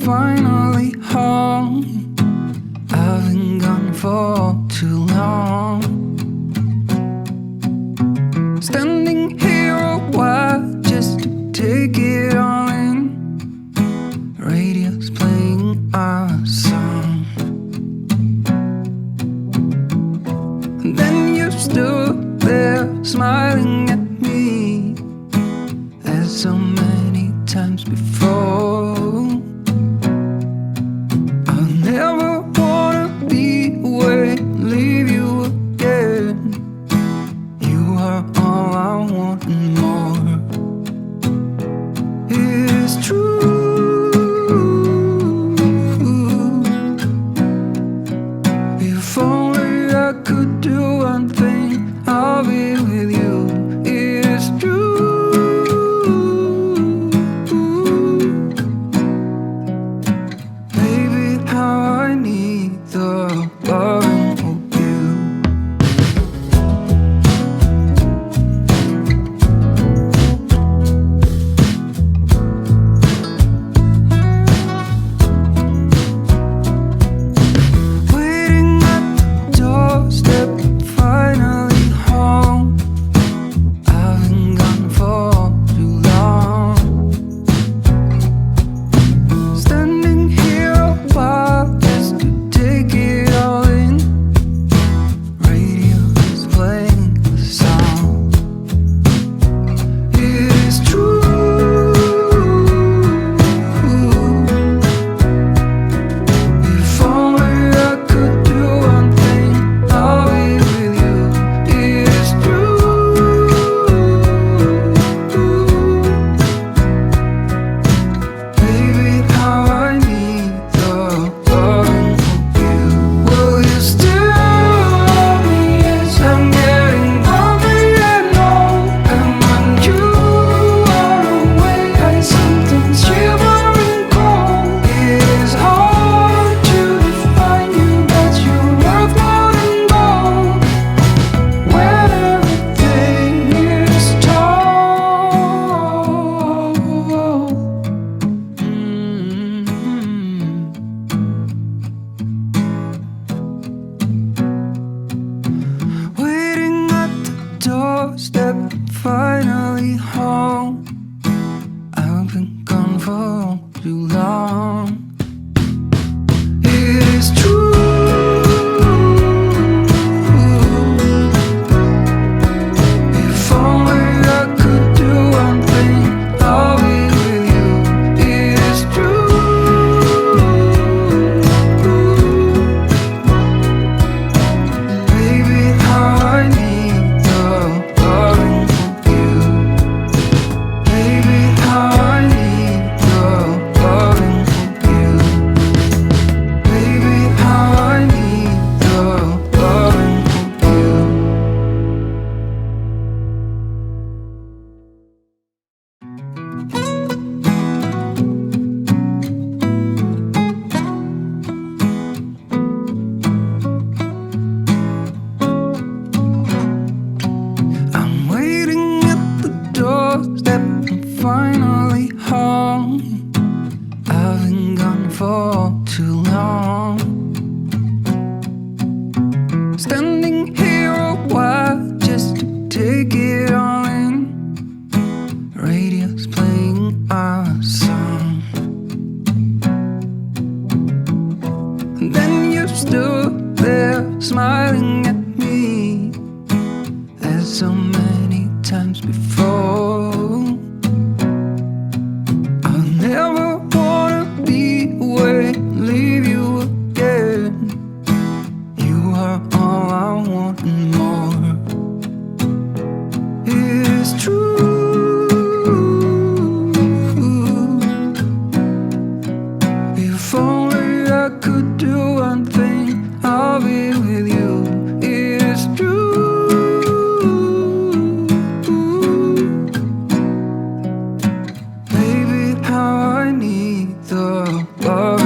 finally home. I've been gone for too long. Standing here a while just to take it all in. Radio's playing our song. And then you stood there smiling at me, as so many times before. I'll never wanna be away, leave you again. You are all I want and more. It is true. If only I could do one thing, I'll be with you. It is true. Baby, how I need the loving of you. Waiting at the doorstep, finally home. I've been gone for too long. Standing here a while just to take it all in. Radio is playing the song. It is true. If only I could do one thing, I'll be with you. It is true. Baby, how I need the loving of you. Will you still love me as I'm getting hungry and old? And when you are away, I sometimes shiver and cold. It is hard to define you, but you're worth more than gold. When everything is told. Waiting at the doorstep, finally home. I've been gone for too long. It is true. If only I could do one thing, I'll be with you. It is true. Baby, how I need the loving of you. Baby, how I need the loving of you. Baby, how I need the loving of you. I'm waiting at the doorstep, I'm finally home. I've been gone for too long. Standing here a while just to take it all in. Radio's playing our song. And then you stood there smiling at me, as so many times before. I'll never wanna be away, leave you again. You are all I want and more. It is true. If only I could do one thing, I'll be with you. It is true. Baby, how I need the love